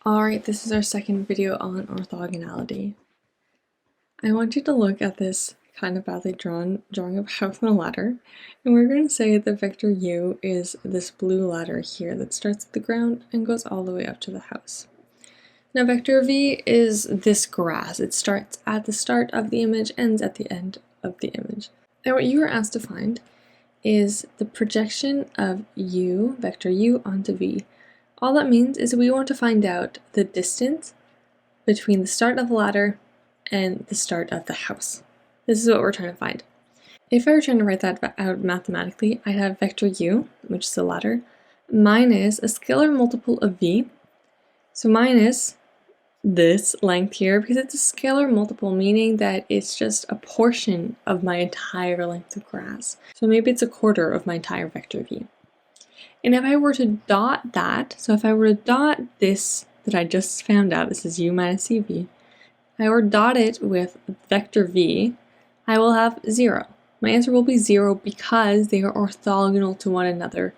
Alright, this is our second video on orthogonality. I want you to look at this kind of badly drawn drawing of a house and a ladder, and we're going to say that vector u is this blue ladder here that starts at the ground and goes all the way up to the house. Now vector v is this grass. It starts at the start of the image, ends at the end of the image. Now what you are asked to find is the projection of u, vector u, onto v. All that means is we want to find out the distance between the start of the ladder and the start of the house. This is what we're trying to find. If I were trying to write that out mathematically, I'd have vector u, which is the ladder, minus a scalar multiple of v, so minus this length here, because it's a scalar multiple, meaning that it's just a portion of my entire length of grass. So maybe it's a quarter of my entire vector v. And if I were to dot that, so if I were to dot this that I just found out, this is u minus cv, I were to dot it with vector v, I will have 0. My answer will be 0 because they are orthogonal to one another.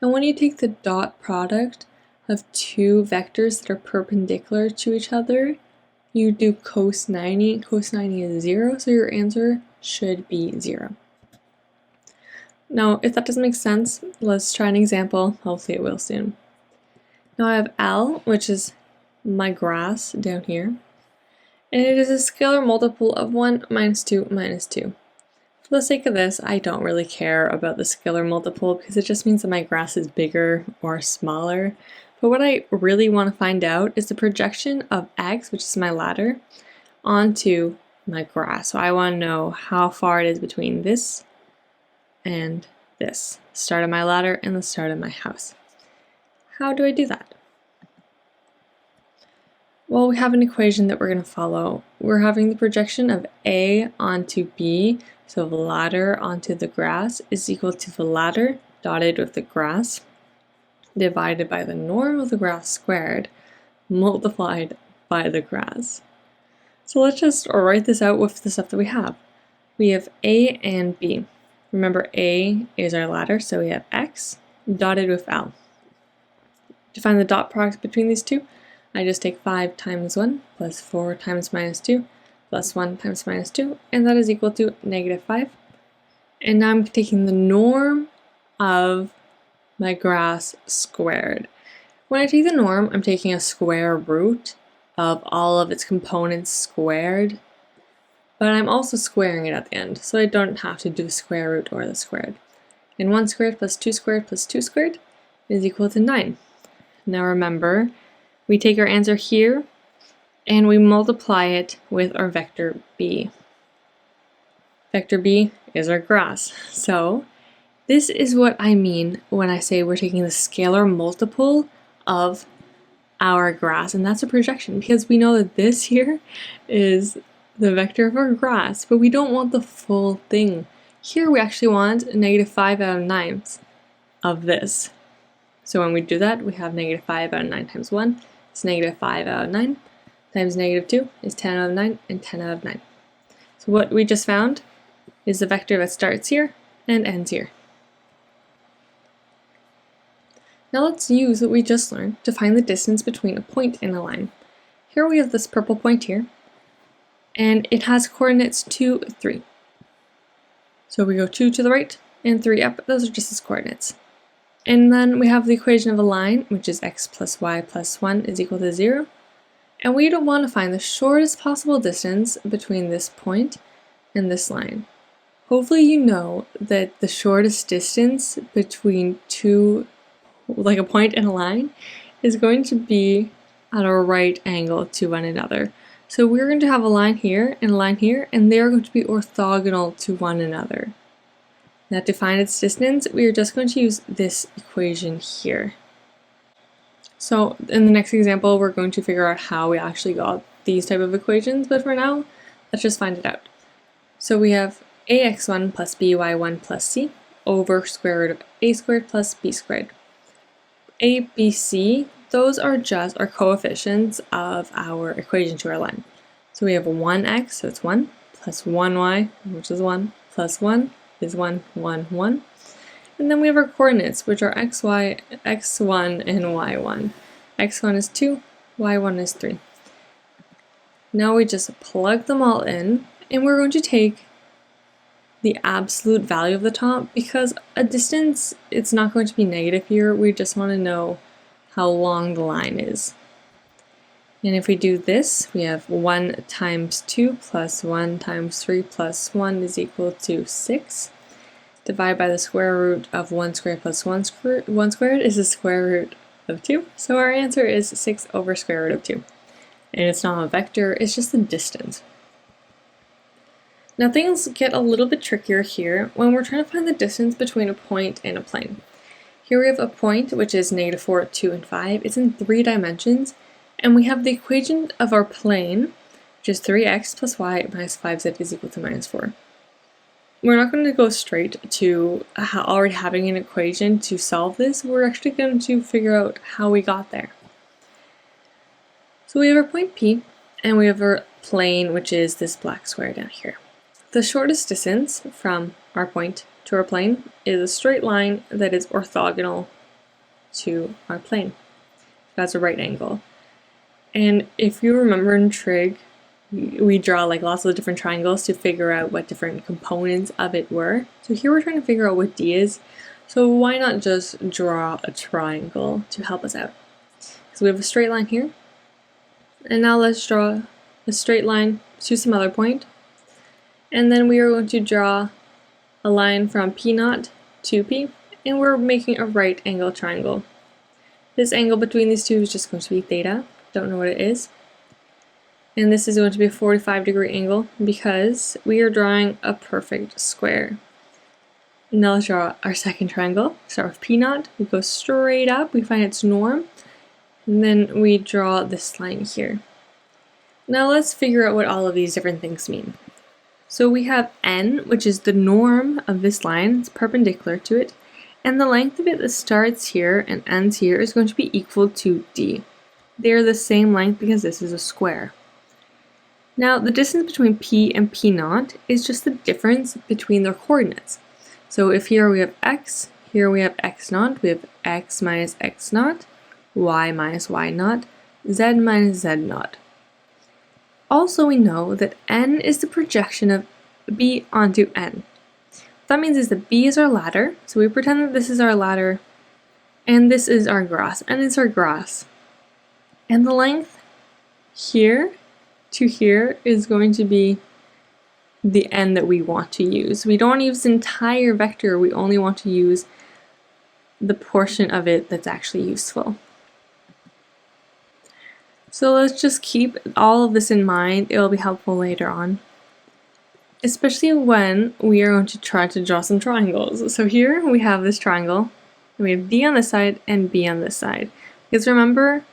And when you take the dot product of two vectors that are perpendicular to each other, you do cos 90. Cos 90 is 0, so your answer should be 0. Now, if that doesn't make sense, let's try an example. Hopefully it will soon. Now I have L, which is my grass down here, and it is a scalar multiple of 1 minus 2 minus 2. For the sake of this, I don't really care about the scalar multiple because it just means that my grass is bigger or smaller. But what I really want to find out is the projection of x, which is my ladder, onto my grass. So I want to know how far it is between this and this, the start of my ladder and the start of my house. How do I do that? Well, we have an equation that we're going to follow. We're having the projection of A onto B, so the ladder onto the grass is equal to the ladder dotted with the grass divided by the norm of the grass squared multiplied by the grass. So let's just write this out with the stuff that we have. We have A and B. Remember, A is our ladder, so we have x dotted with L. To find the dot product between these two, I just take 5 times 1 plus 4 times minus 2 plus 1 times minus 2, and that is equal to negative 5. And now I'm taking the norm of my grass squared. When I take the norm, I'm taking a square root of all of its components squared, but I'm also squaring it at the end, so I don't have to do the square root or the squared. And 1 squared plus 2 squared plus 2 squared is equal to 9. Now remember, we take our answer here and we multiply it with our vector b. Vector b is our grass. So this is what I mean when I say we're taking the scalar multiple of our grass, and that's a projection because we know that this here is the vector of our grass, but we don't want the full thing. Here we actually want negative 5 out of 9 of this. So when we do that, we have negative 5 out of 9 times 1 is negative 5 out of 9 times negative 2 is 10 out of 9 and 10 out of 9. So what we just found is the vector that starts here and ends here. Now let's use what we just learned to find the distance between a point and a line. Here we have this purple point here, and it has coordinates 2, 3. So we go 2 to the right and 3 up, those are just its coordinates. And then we have the equation of a line, which is x plus y plus 1 is equal to 0. And we don't want to find the shortest possible distance between this point and this line. Hopefully you know that the shortest distance between like a point and a line, is going to be at a right angle to one another. So we're going to have a line here and a line here, and they are going to be orthogonal to one another. Now to find its distance, we are just going to use this equation here. So in the next example, we're going to figure out how we actually got these type of equations, but for now, let's just find it out. So we have ax1 plus by1 plus c over square root of a squared plus b squared. A, B, C, those are just our coefficients of our equation to our line. So we have 1x, so it's 1, plus 1y, which is 1, plus 1 is 1, 1, 1. And then we have our coordinates, which are xy, x1, and y1. x1 is 2, y1 is 3. Now we just plug them all in, and we're going to take the absolute value of the top, because a distance, it's not going to be negative here, we just want to know how long the line is. And if we do this, we have 1 times 2 plus 1 times 3 plus 1 is equal to 6. Divide by the square root of 1 squared plus 1 squared is the square root of 2. So our answer is 6 over square root of 2. And it's not a vector, it's just the distance. Now things get a little bit trickier here when we're trying to find the distance between a point and a plane. Here we have a point which is -4, 2, and 5. It's in 3 dimensions, and we have the equation of our plane, which is 3x plus y minus 5z is equal to -4. We're not going to go straight to already having an equation to solve this. We're actually going to figure out how we got there. So we have our point P, and we have our plane, which is this black square down here. The shortest distance from our point to our plane is a straight line that is orthogonal to our plane. That's a right angle. And if you remember in trig, we draw like lots of different triangles to figure out what different components of it were. So here we're trying to figure out what D is. So why not just draw a triangle to help us out? So we have a straight line here. And now let's draw a straight line to some other point. And then we are going to draw a line from P0 to P, and we're making a right angle triangle. This angle between these two is just going to be theta. Don't know what it is. And this is going to be a 45-degree angle because we are drawing a perfect square. Now let's draw our second triangle. Start with P0, we go straight up, we find its norm, and then we draw this line here. Now let's figure out what all of these different things mean. So we have n, which is the norm of this line, it's perpendicular to it, and the length of it that starts here and ends here is going to be equal to d. They are the same length because this is a square. Now the distance between P and P0 is just the difference between their coordinates. So if here we have x, here we have x0, we have x minus x0, y minus y0, z minus z0. Also, we know that n is the projection of b onto n. What that means is that b is our ladder, so we pretend that this is our ladder, and this is our grass, and it's our grass. And the length here to here is going to be the n that we want to use. We don't want to use the entire vector, we only want to use the portion of it that's actually useful. So let's just keep all of this in mind. It will be helpful later on, especially when we are going to try to draw some triangles. So here we have this triangle, and we have D on this side and B on this side. Because remember,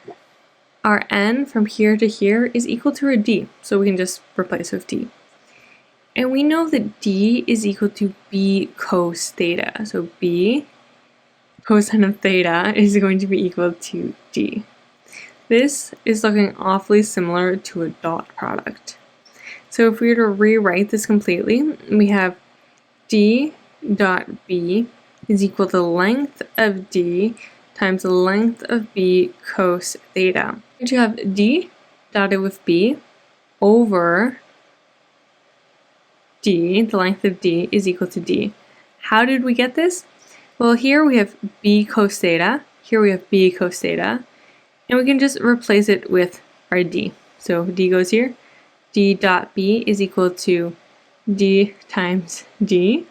our n from here to here is equal to our D, so we can just replace with D. And we know that D is equal to B cos theta. So B cosine of theta is going to be equal to D. This is looking awfully similar to a dot product. So if we were to rewrite this completely, we have D dot B is equal to the length of D times the length of B cos theta. You have D dotted with B over D, the length of D, is equal to D. How did we get this? Well, here we have B cos theta, here we have B cos theta, and we can just replace it with our D. So D goes here. D dot B is equal to D times D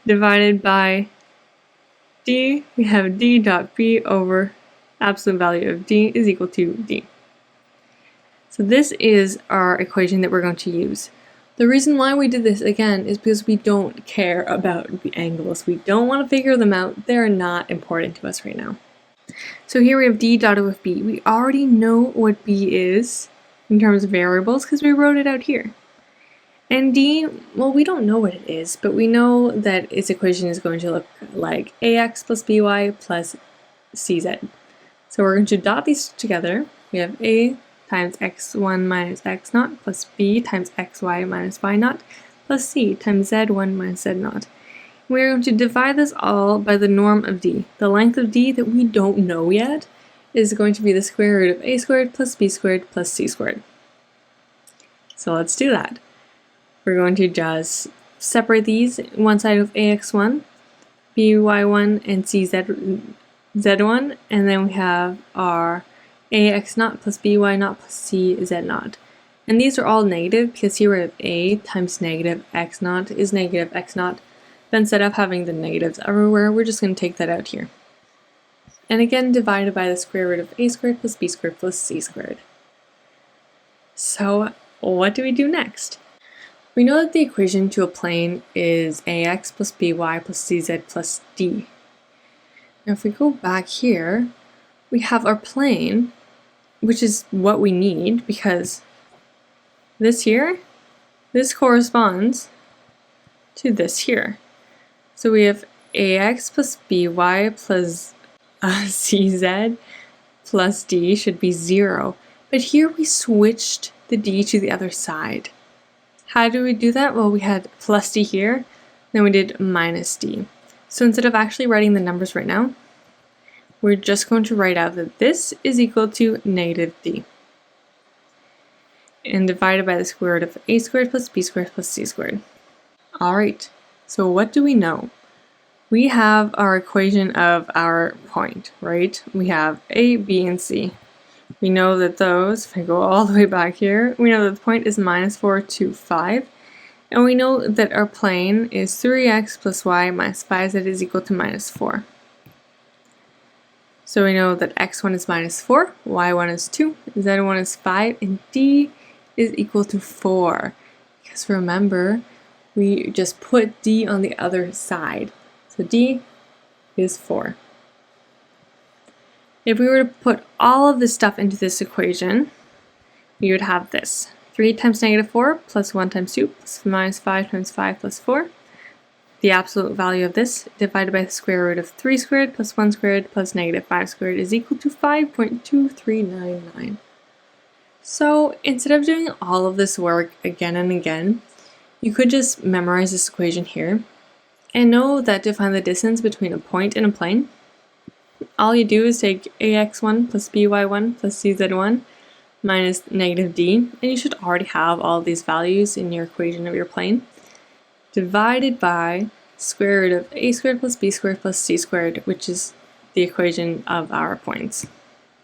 divided by D. We have D dot B over absolute value of D is equal to D. So this is our equation that we're going to use. The reason why we did this again is because we don't care about the angles. We don't want to figure them out. They're not important to us right now. So here we have D dotted with B. We already know what B is in terms of variables because we wrote it out here. And D, well, we don't know what it is, but we know that its equation is going to look like ax plus by plus cz. So we're going to dot these together. We have a times x1 minus x0 plus b times xy minus y0 plus c times z1 minus z0. We're going to divide this all by the norm of D, the length of D that we don't know yet, is going to be the square root of a squared plus b squared plus c squared. So let's do that. We're going to just separate these, one side with ax1, by1, and z1, and then we have our ax naught plus by naught plus c z naught. And these are all negative because here we have a times negative x naught is negative x naught. But instead of having the negatives everywhere, we're just going to take that out here. And again, divided by the square root of a squared plus b squared plus c squared. So what do we do next? We know that the equation to a plane is ax plus by plus cz plus d. Now if we go back here, we have our plane, which is what we need because this here, this corresponds to this here. So we have ax plus by plus cz plus d should be 0. But here we switched the d to the other side. How do we do that? Well, we had plus d here, then we did minus d. So instead of actually writing the numbers right now, we're just going to write out that this is equal to negative d. And divided by the square root of a squared plus b squared plus c squared. Alright, so what do we know? We have our equation of our point, right? We have a, b, and c. We know that those, if I go all the way back here, we know that the point is minus 4, 2, 5. And we know that our plane is 3x plus y minus 5z is equal to minus 4. So we know that x1 is minus 4, y1 is 2, z1 is 5, and d is equal to 4. Because remember, we just put d on the other side. So d is 4. If we were to put all of this stuff into this equation, we would have this. 3 times negative 4 plus 1 times 2 plus minus 5 times 5 plus 4. The absolute value of this divided by the square root of 3 squared plus 1 squared plus negative 5 squared is equal to 5.2399. So instead of doing all of this work again and again, you could just memorize this equation here and know that to find the distance between a point and a plane, all you do is take ax1 plus by1 plus cz1 minus negative d, and you should already have all of these values in your equation of your plane, divided by square root of a squared plus b squared plus c squared, which is the equation of our points.